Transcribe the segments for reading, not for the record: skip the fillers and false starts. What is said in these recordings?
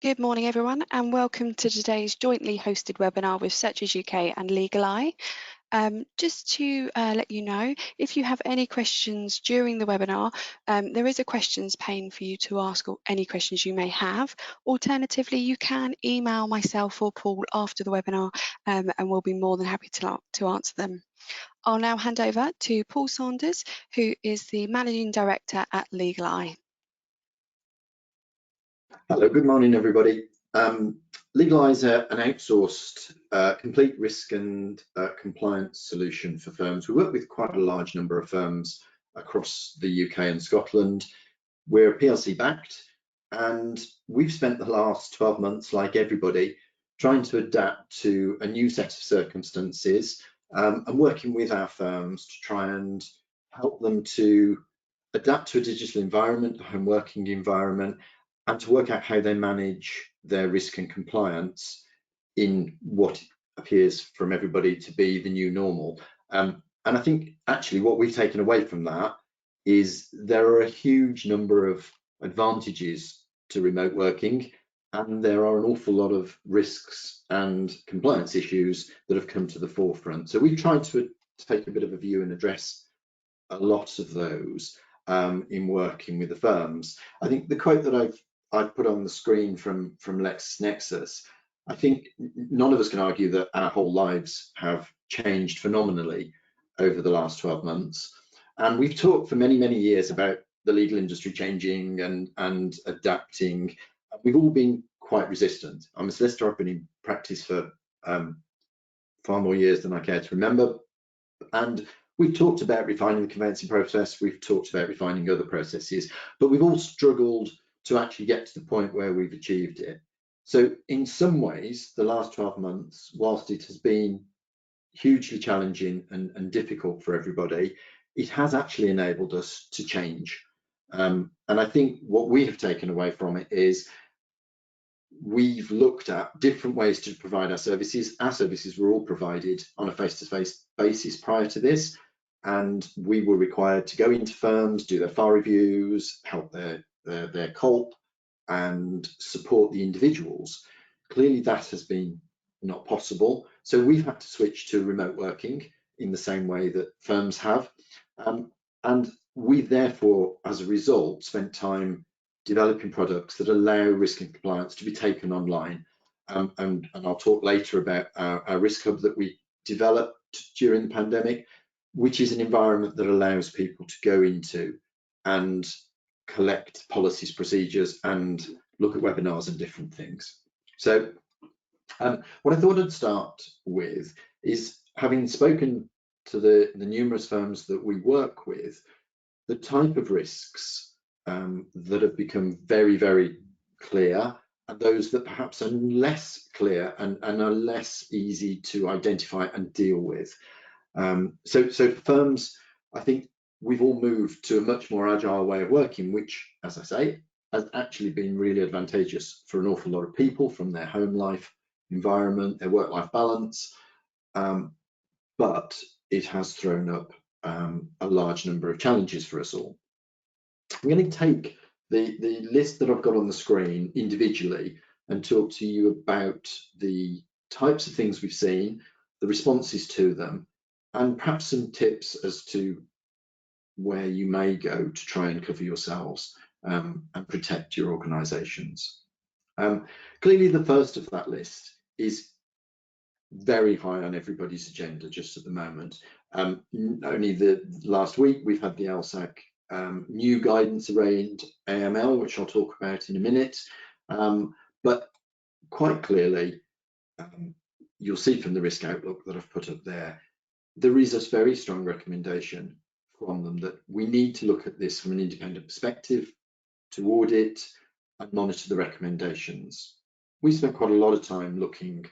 Good morning, everyone, and welcome to today's jointly hosted webinar with Searches UK and Legal Eye. Just to let you know, if you have any questions during the webinar, there is a questions pane for you to ask any questions you may have. Alternatively, you can email myself or Paul after the webinar, and we'll be more than happy to answer them. I'll now hand over to Paul Saunders, who is the Managing Director at Legal Eye. Hello, good morning, everybody. Legal Eye is an outsourced complete risk and compliance solution for firms. We work with quite a large number of firms across the UK and Scotland. We're PLC backed, and we've spent the last 12 months, like everybody, trying to adapt to a new set of circumstances and working with our firms to try and help them to adapt to a digital environment, a home working environment, and to work out how they manage their risk and compliance in what appears from everybody to be the new normal. And I think actually what we've taken away from that is there are a huge number of advantages to remote working, and there are an awful lot of risks and compliance issues that have come to the forefront. So we've tried to take a bit of a view and address a lot of those in working with the firms. I think the quote that I've put on the screen from LexisNexis, I think none of us can argue that our whole lives have changed phenomenally over the last 12 months. And we've talked for many, many years about the legal industry changing and adapting. We've all been quite resistant. I'm a solicitor, I've been in practice for far more years than I care to remember. And we've talked about refining the conveyancing process, we've talked about refining other processes, but we've all struggled to actually get to the point where we've achieved it. So in some ways, the last 12 months, whilst it has been hugely challenging and difficult for everybody, it has actually enabled us to change. And I think what we have taken away from it is we've looked at different ways to provide our services. Our services were all provided on a face-to-face basis prior to this, and we were required to go into firms, do their file reviews, help their COLP, and support the individuals. Clearly that has been not possible, so we've had to switch to remote working in the same way that firms have, and we therefore, as a result, spent time developing products that allow risk and compliance to be taken online. And I'll talk later about our risk hub that we developed during the pandemic, which is an environment that allows people to go into and collect policies, procedures, and look at webinars and different things. So what I thought I'd start with is, having spoken to the numerous firms that we work with, the type of risks that have become very, very clear, and those that perhaps are less clear and are less easy to identify and deal with. So firms, I think we've all moved to a much more agile way of working, which, as I say, has actually been really advantageous for an awful lot of people, from their home life environment, their work-life balance, but it has thrown up a large number of challenges for us all. I'm going to take the list that I've got on the screen individually and talk to you about the types of things we've seen, the responses to them, and perhaps some tips as to where you may go to try and cover yourselves and protect your organisations. Clearly, the first of that list is very high on everybody's agenda just at the moment. Only the last week we've had the LSAC new guidance around AML, which I'll talk about in a minute. But quite clearly, you'll see from the risk outlook that I've put up there, there is a very strong recommendation from them that we need to look at this from an independent perspective, to audit and monitor the recommendations. We spent quite a lot of time looking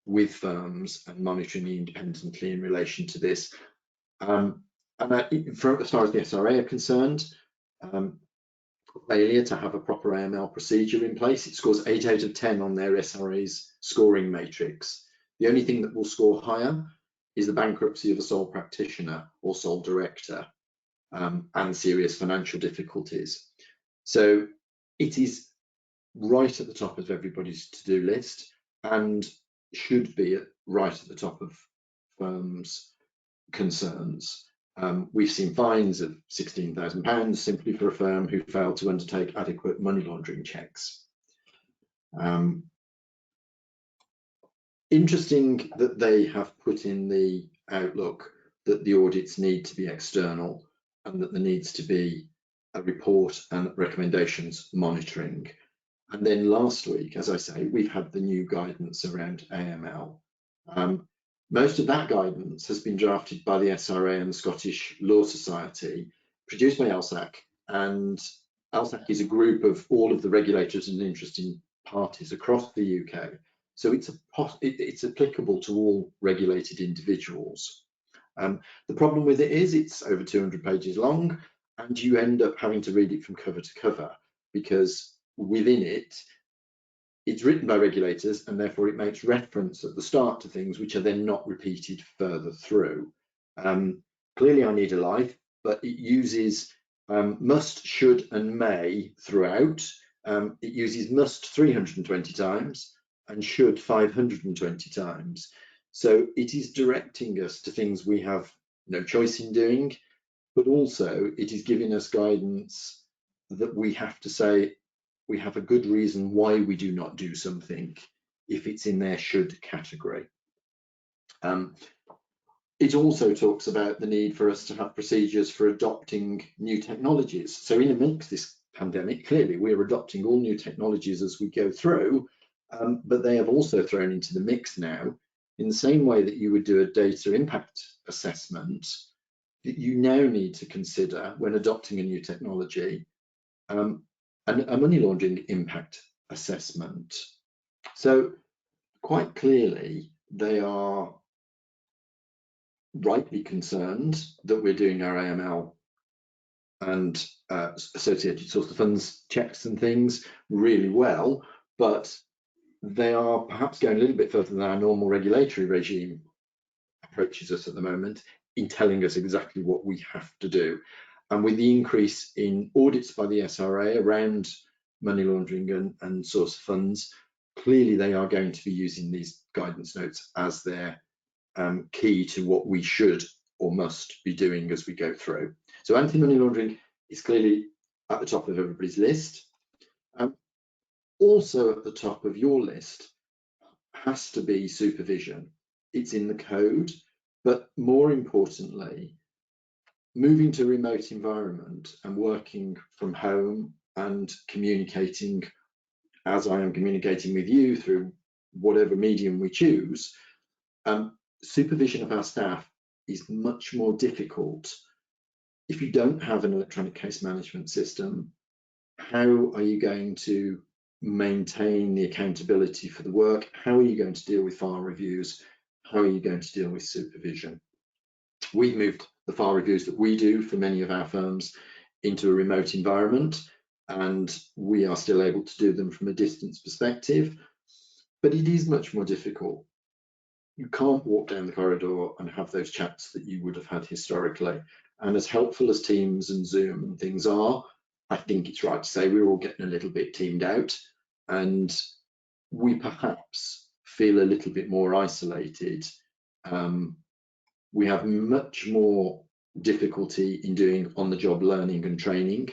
with firms and monitoring independently in relation to this. And as far as the SRA are concerned, failure to have a proper AML procedure in place, it scores 8 out of 10 on their SRA's scoring matrix. The only thing that will score higher is the bankruptcy of a sole practitioner or sole director, and serious financial difficulties. So it is right at the top of everybody's to-do list and should be right at the top of firms' concerns. We've seen fines of £16,000 simply for a firm who failed to undertake adequate money laundering checks. Interesting that they have put in the outlook that the audits need to be external and that there needs to be a report and recommendations monitoring. And then last week, as I say, we've had the new guidance around AML. Most of that guidance has been drafted by the SRA and the Scottish Law Society, produced by LSAC, and LSAC is a group of all of the regulators and interested parties across the UK. So it's applicable to all regulated individuals. The problem with it is it's over 200 pages long, and you end up having to read it from cover to cover, because within it, it's written by regulators, and therefore it makes reference at the start to things which are then not repeated further through. Clearly I need a life, but it uses must, should, and may throughout. It uses must 320 times and should 520 times. So it is directing us to things we have no choice in doing, but also it is giving us guidance that we have to say we have a good reason why we do not do something if it's in their should category. It also talks about the need for us to have procedures for adopting new technologies. So in amongst this pandemic, clearly we're adopting all new technologies as we go through, but they have also thrown into the mix now, in the same way that you would do a data impact assessment, that you now need to consider when adopting a new technology, and a money laundering impact assessment. So quite clearly, they are rightly concerned that we're doing our AML and associated source of funds checks and things really well, but they are perhaps going a little bit further than our normal regulatory regime approaches us at the moment in telling us exactly what we have to do. And with the increase in audits by the SRA around money laundering and source of funds, clearly they are going to be using these guidance notes as their key to what we should or must be doing as we go through. So anti-money laundering is clearly at the top of everybody's list. Also at the top of your list has to be supervision. It's in the code, but more importantly, moving to a remote environment and working from home and communicating as I am communicating with you through whatever medium we choose, supervision of our staff is much more difficult if you don't have an electronic case management system. How are you going to maintain the accountability for the work? How are you going to deal with file reviews? How are you going to deal with supervision? We've moved the file reviews that we do for many of our firms into a remote environment, and we are still able to do them from a distance perspective, but it is much more difficult. You can't walk down the corridor and have those chats that you would have had historically. And as helpful as Teams and Zoom and things are, I think it's right to say we're all getting a little bit teamed out, and we perhaps feel a little bit more isolated. We have much more difficulty in doing on-the-job learning and training.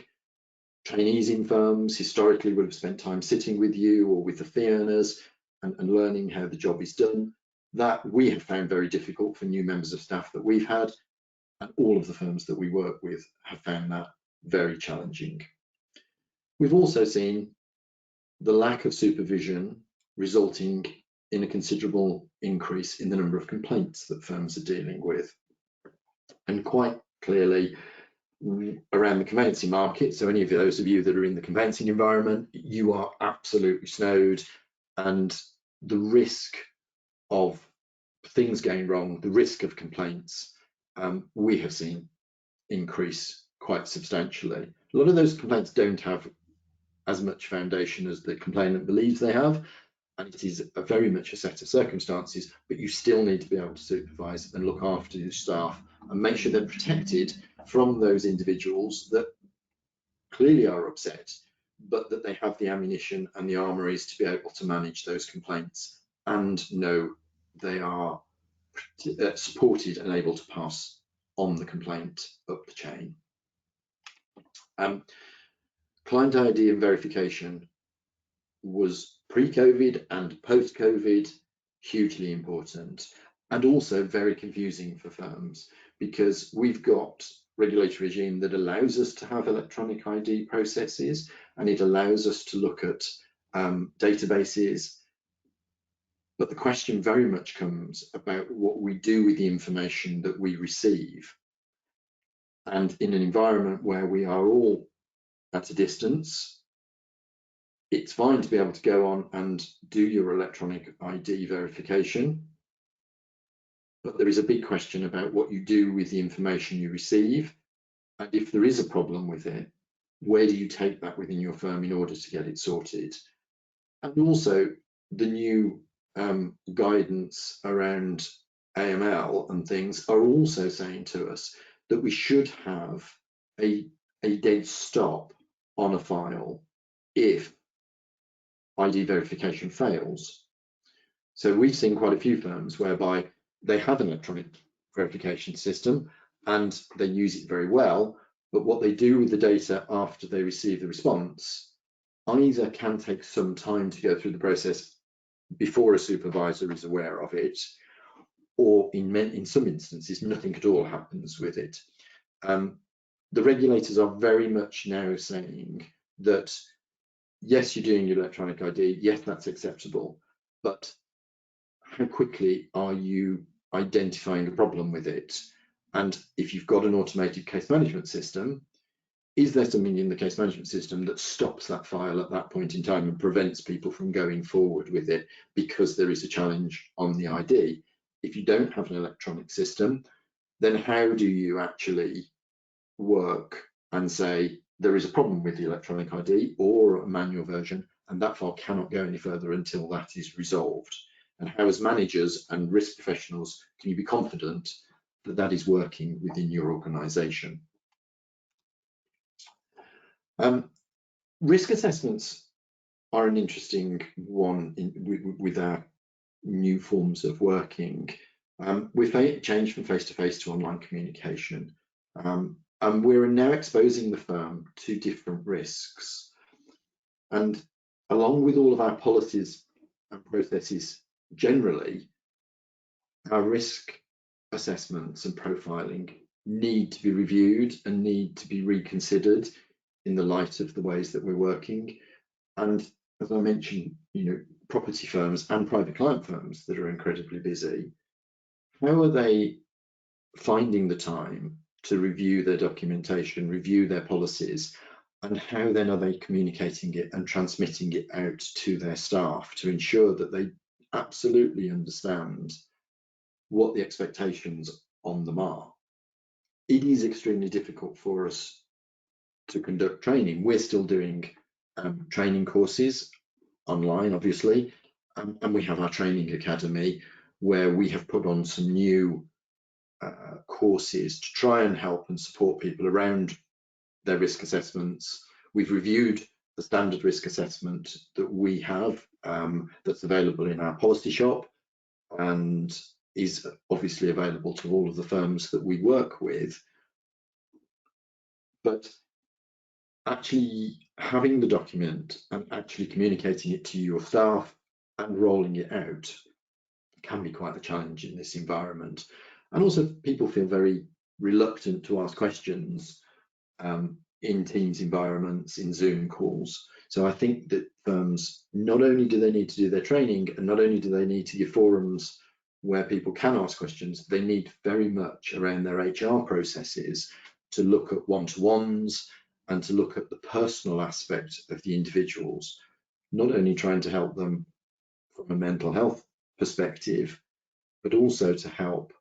Trainees in firms historically would have spent time sitting with you or with the fee earners and learning how the job is done. That we have found very difficult for new members of staff that we've had, and all of the firms that we work with have found that very challenging. We've also seen the lack of supervision resulting in a considerable increase in the number of complaints that firms are dealing with. And quite clearly, around the conveyancing market, so any of those of you that are in the conveyancing environment, you are absolutely snowed, and the risk of things going wrong, the risk of complaints, we have seen increase quite substantially. A lot of those complaints don't have as much foundation as the complainant believes they have, and it is very much a set of circumstances, but you still need to be able to supervise and look after your staff and make sure they're protected from those individuals that clearly are upset but that they have the ammunition and the armories to be able to manage those complaints and know they are supported and able to pass on the complaint up the chain. Client ID and verification was pre-COVID and post-COVID hugely important, and also very confusing for firms, because we've got regulatory regime that allows us to have electronic ID processes, and it allows us to look at databases. But the question very much comes about what we do with the information that we receive. And in an environment where we are all at a distance, it's fine to be able to go on and do your electronic ID verification, but there is a big question about what you do with the information you receive. And if there is a problem with it, where do you take that within your firm in order to get it sorted? And also the new guidance around AML and things are also saying to us that we should have a dead stop on a file if ID verification fails. So we've seen quite a few firms whereby they have an electronic verification system and they use it very well, but what they do with the data after they receive the response either can take some time to go through the process before a supervisor is aware of it, or in some instances nothing at all happens with it. The regulators are very much now saying that yes, you're doing your electronic ID, yes, that's acceptable, but how quickly are you identifying a problem with it? And if you've got an automated case management system, is there something in the case management system that stops that file at that point in time and prevents people from going forward with it because there is a challenge on the ID? If you don't have an electronic system, then how do you actually work and say there is a problem with the electronic ID or a manual version, and that file cannot go any further until that is resolved? And how, as managers and risk professionals, can you be confident that that is working within your organization? Risk assessments are an interesting one with our new forms of working. We've changed from face-to-face to online communication. And we're now exposing the firm to different risks. And along with all of our policies and processes generally, our risk assessments and profiling need to be reviewed and need to be reconsidered in the light of the ways that we're working. And as I mentioned, property firms and private client firms that are incredibly busy, how are they finding the time to review their documentation, review their policies, and how then are they communicating it and transmitting it out to their staff to ensure that they absolutely understand what the expectations on them are? It is extremely difficult for us to conduct training. We're still doing training courses online, obviously, and we have our training academy where we have put on some new courses to try and help and support people around their risk assessments. We've reviewed the standard risk assessment that we have that's available in our policy shop and is obviously available to all of the firms that we work with. But actually having the document and actually communicating it to your staff and rolling it out can be quite a challenge in this environment. And also people feel very reluctant to ask questions in Teams environments, in Zoom calls. So I think that firms, not only do they need to do their training, and not only do they need to give forums where people can ask questions, they need very much around their HR processes to look at one-to-ones and to look at the personal aspect of the individuals, not only trying to help them from a mental health perspective, but also to help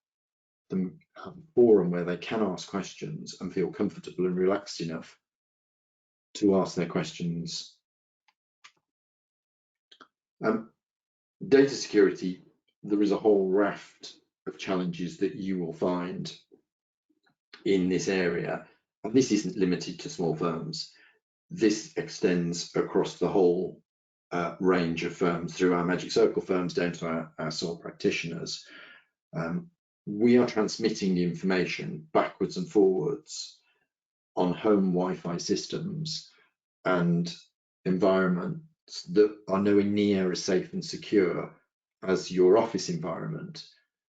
them have a forum where they can ask questions and feel comfortable and relaxed enough to ask their questions. Data security, there is a whole raft of challenges that you will find in this area, and this isn't limited to small firms. this extends across the whole range of firms, through our Magic Circle firms down to our sole practitioners. We are transmitting the information backwards and forwards on home Wi-Fi systems and environments that are nowhere near as safe and secure as your office environment.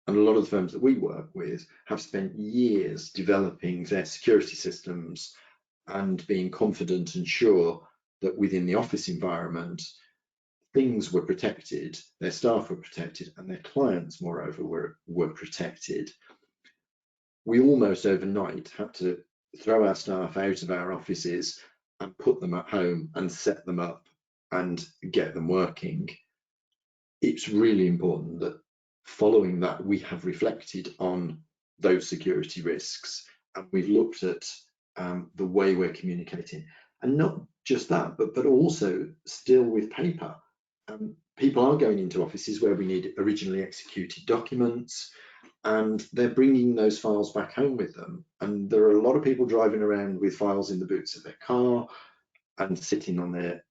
And a lot of the firms that we work with have spent years developing their security systems and being confident and sure that within the office environment, things were protected, their staff were protected, and their clients, moreover, were protected. We almost overnight had to throw our staff out of our offices and put them at home and set them up and get them working. It's really important that following that, we have reflected on those security risks, and we've looked at the way we're communicating. And not just that, but also still with paper. People are going into offices where we need originally executed documents, and they're bringing those files back home with them. And there are a lot of people driving around with files in the boots of their car and sitting on their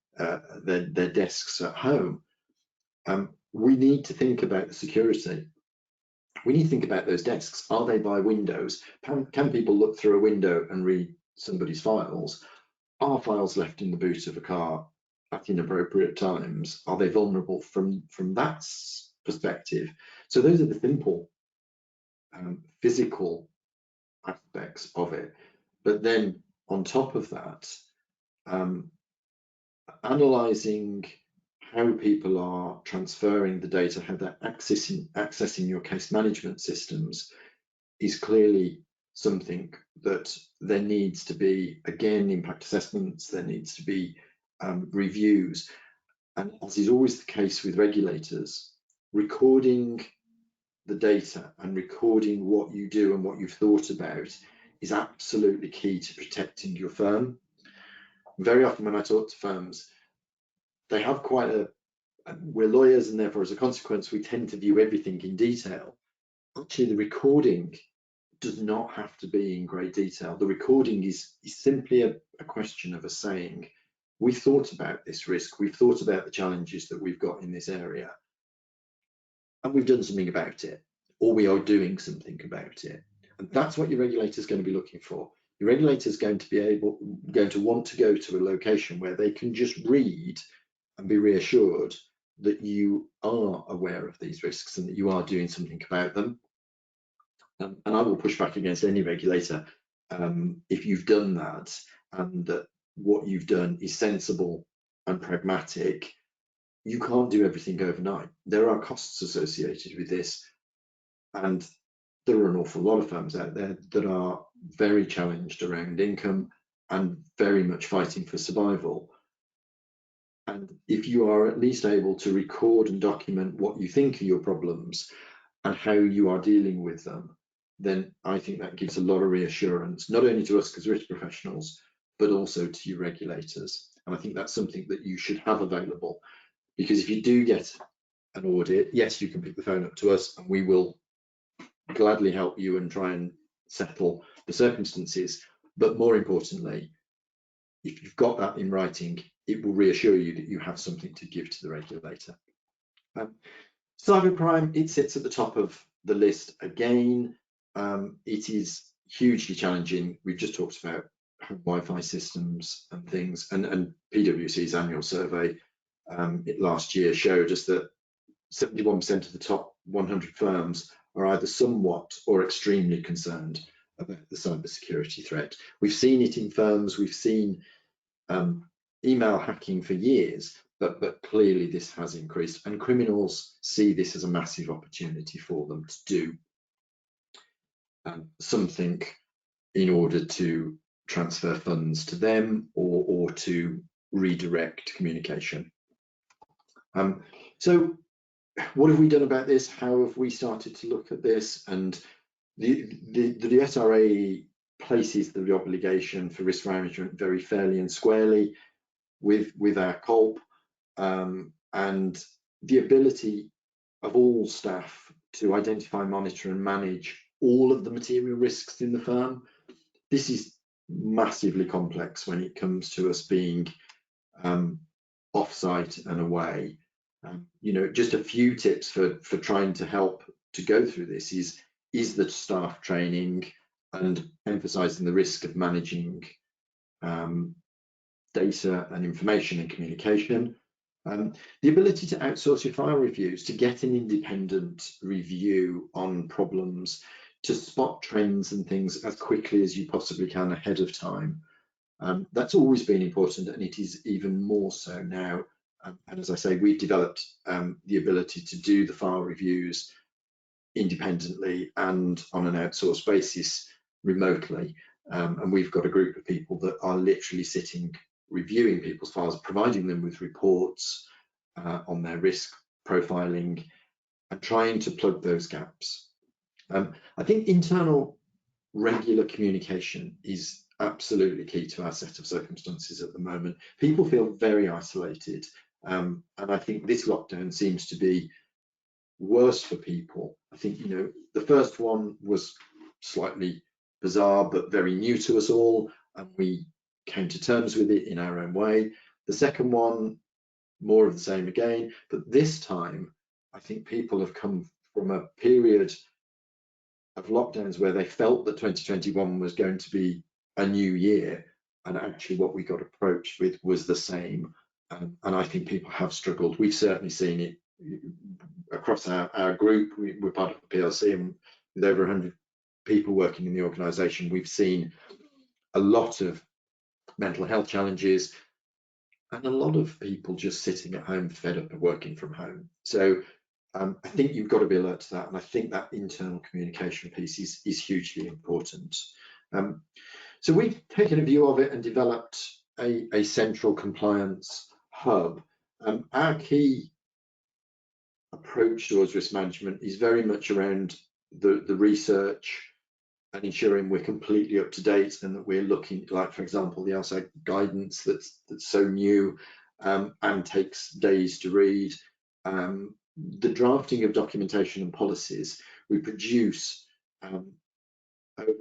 desks at home. We need to think about the security. We need to think about those desks. Are they by windows? Can people look through a window and read somebody's files? Are files left in the boot of a car at inappropriate times? Are they vulnerable from that perspective? So those are the simple physical aspects of it. But then on top of that, analysing how people are transferring the data, how they're accessing your case management systems is clearly something that there needs to be, again, impact assessments, there needs to be reviews. And as is always the case with regulators, recording the data and recording what you do and what you've thought about is absolutely key to protecting your firm. Very often when I talk to firms, they have quite we're lawyers, and therefore as a consequence we tend to view everything in detail. Actually, the recording does not have to be in great detail. The recording is simply a question of us saying, we've thought about this risk, we've thought about the challenges that we've got in this area, and we've done something about it, or we are doing something about it. And that's what your regulator is going to be looking for. Your regulator is going to want to go to a location where they can just read and be reassured that you are aware of these risks and that you are doing something about them. And I will push back against any regulator if you've done that and that what you've done is sensible and pragmatic. You can't do everything overnight. There are costs associated with this, and there are an awful lot of firms out there that are very challenged around income and very much fighting for survival. And if you are at least able to record and document what you think are your problems and how you are dealing with them, then I think that gives a lot of reassurance, not only to us as risk professionals, but also to your regulators. And I think that's something that you should have available, because if you do get an audit, yes, you can pick the phone up to us and we will gladly help you and try and settle the circumstances. But more importantly, if you've got that in writing, it will reassure you that you have something to give to the regulator. Cybercrime, it sits at the top of the list again. It is hugely challenging. We've just talked about Wi-Fi systems and things, and PwC's annual survey last year showed us that 71% of the top 100 firms are either somewhat or extremely concerned about the cybersecurity threat. We've seen it in firms, we've seen email hacking for years, but clearly this has increased, and criminals see this as a massive opportunity for them to do something in order to transfer funds to them or to redirect communication. So what have we done about this? How have we started to look at this? And the SRA places the obligation for risk management very fairly and squarely with our COLP, and the ability of all staff to identify, monitor and manage all of the material risks in the firm. This is massively complex when it comes to us being off-site and away. You know, just a few tips for trying to help to go through this is the staff training and emphasising the risk of managing data and information and communication. The ability to outsource your file reviews, to get an independent review on problems, to spot trends and things as quickly as you possibly can ahead of time. That's always been important, and it is even more so now. And as I say, we've developed the ability to do the file reviews independently and on an outsourced basis remotely. And we've got a group of people that are literally sitting reviewing people's files, providing them with reports on their risk profiling and trying to plug those gaps. I think internal regular communication is absolutely key to our set of circumstances at the moment. People feel very isolated, and I think this lockdown seems to be worse for people. I think, you know, the first one was slightly bizarre but very new to us all, and we came to terms with it in our own way. The second one, more of the same again, but this time I think people have come from a period of lockdowns where they felt that 2021 was going to be a new year, and actually what we got approached with was the same. And I think people have struggled. We've certainly seen it across our group. We're part of a PLC, and with over 100 people working in the organisation, we've seen a lot of mental health challenges and a lot of people just sitting at home fed up of working from home. So I think you've got to be alert to that, and I think that internal communication piece is hugely important. So we've taken a view of it and developed a central compliance hub. Our key approach towards risk management is very much around the research and ensuring we're completely up to date, and that we're looking, like for example, the LSAG guidance that's so new and takes days to read. The drafting of documentation and policies. We produce over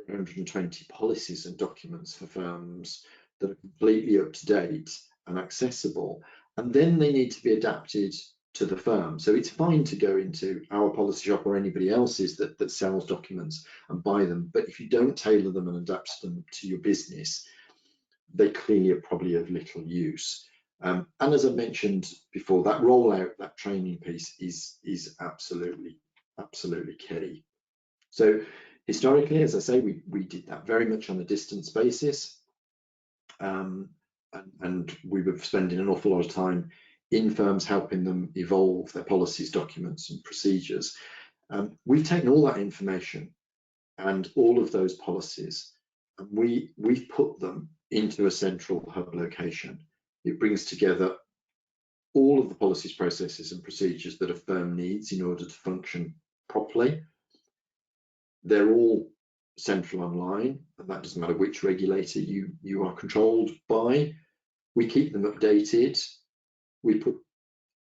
120 policies and documents for firms that are completely up to date and accessible, and then they need to be adapted to the firm. So it's fine to go into our policy shop or anybody else's that sells documents and buy them, but if you don't tailor them and adapt them to your business, they clearly are probably of little use. And as I mentioned before, that rollout, that training piece is absolutely key. So historically, as I say, we did that very much on a distance basis, and we were spending an awful lot of time in firms helping them evolve their policies, documents and procedures. We've taken all that information and all of those policies, and we've put them into a central hub location. It brings together all of the policies, processes and procedures that a firm needs in order to function properly. They're all central online, and that doesn't matter which regulator you are controlled by. We keep them updated. We put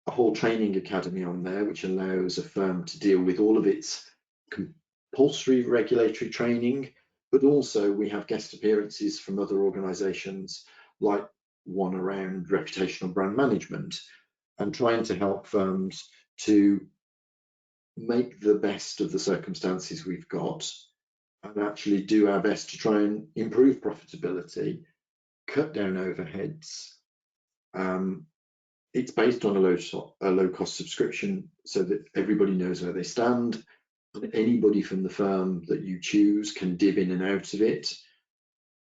a whole training academy on there, which allows a firm to deal with all of its compulsory regulatory training, but also we have guest appearances from other organisations, like one around reputational brand management, and trying to help firms to make the best of the circumstances we've got and actually do our best to try and improve profitability, cut down overheads. It's based on a low cost subscription so that everybody knows where they stand, and anybody from the firm that you choose can dip in and out of it.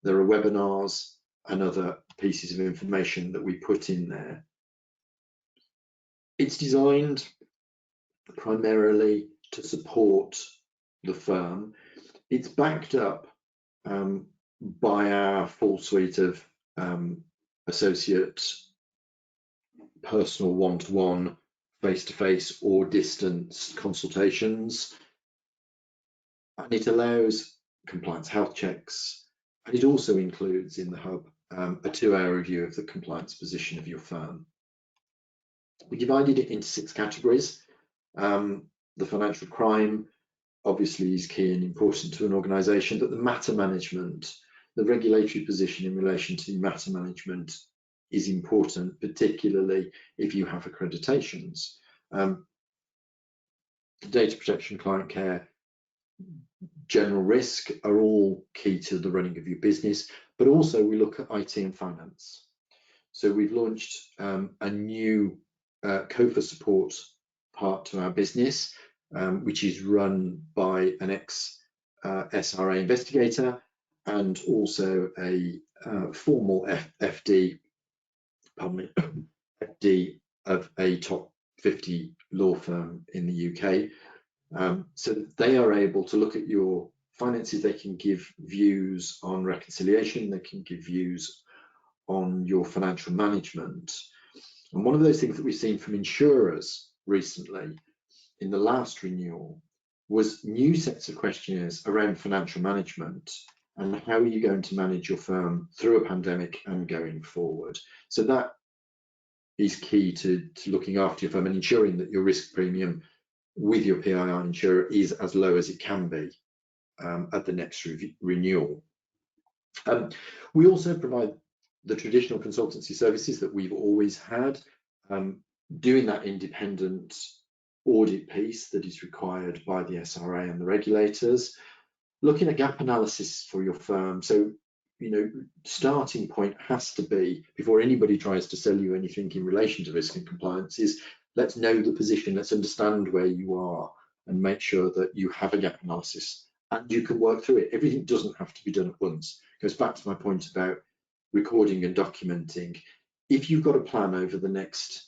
There are webinars and other pieces of information that we put in there. It's designed primarily to support the firm. It's backed up by our full suite of associate personal one-to-one, face-to-face or distance consultations, and it allows compliance health checks, and it also includes in the hub a 2-hour review of the compliance position of your firm. We divided it into 6 categories. The financial crime obviously is key and important to an organisation, but the matter management, the regulatory position in relation to matter management is important, particularly if you have accreditations. Data protection, client care, general risk are all key to the running of your business, but also we look at IT and finance. So we've launched a new COFA support part to our business, which is run by an ex-SRA investigator and also a formal FD of a top 50 law firm in the UK. So they are able to look at your finances, they can give views on reconciliation, they can give views on your financial management. And one of those things that we've seen from insurers recently in the last renewal was new sets of questionnaires around financial management and how are you going to manage your firm through a pandemic and going forward. So that is key to looking after your firm and ensuring that your risk premium with your PII insurer is as low as it can be at the next renewal. We also provide the traditional consultancy services that we've always had, doing that independent audit piece that is required by the SRA and the regulators, looking at gap analysis for your firm. So, you know, starting point has to be, before anybody tries to sell you anything in relation to risk and compliance, is let's know the position, let's understand where you are and make sure that you have a gap analysis and you can work through it. Everything doesn't have to be done at once. It goes back to my point about recording and documenting. If you've got a plan over the next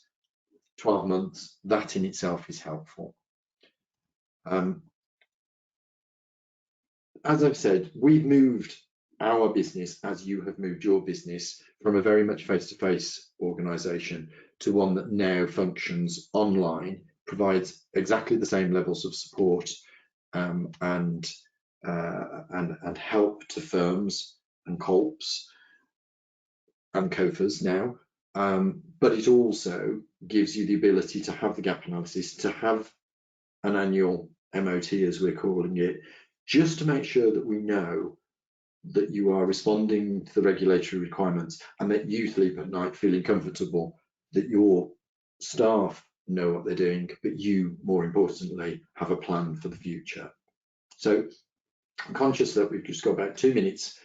12 months, that in itself is helpful. As I've said, we've moved our business, as you have moved your business, from a very much face-to-face organisation to one that now functions online, provides exactly the same levels of support and help to firms and COLPs and COFAs now, but it also gives you the ability to have the gap analysis, to have an annual MOT, as we're calling it, just to make sure that we know that you are responding to the regulatory requirements and that you sleep at night feeling comfortable that your staff know what they're doing, but you, more importantly, have a plan for the future. So I'm conscious that we've just got about 2 minutes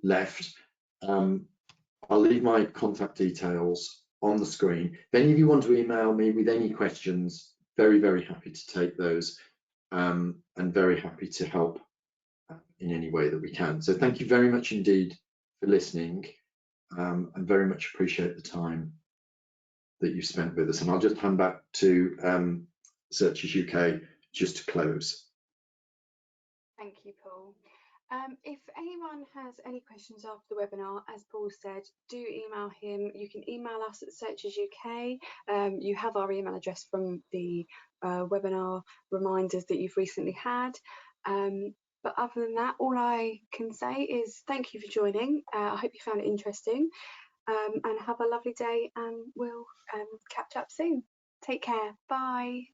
left. I'll leave my contact details on the screen. If any of you want to email me with any questions, very, very happy to take those and very happy to help in any way that we can. So thank you very much indeed for listening and very much appreciate the time that you've spent with us. And I'll just hand back to Searches UK just to close. Thank you, Paul. If anyone has any questions after the webinar, as Paul said, do email him. You can email us at Searches UK. You have our email address from the webinar reminders that you've recently had. But other than that, all I can say is thank you for joining. I hope you found it interesting and have a lovely day, and we'll catch up soon. Take care. Bye.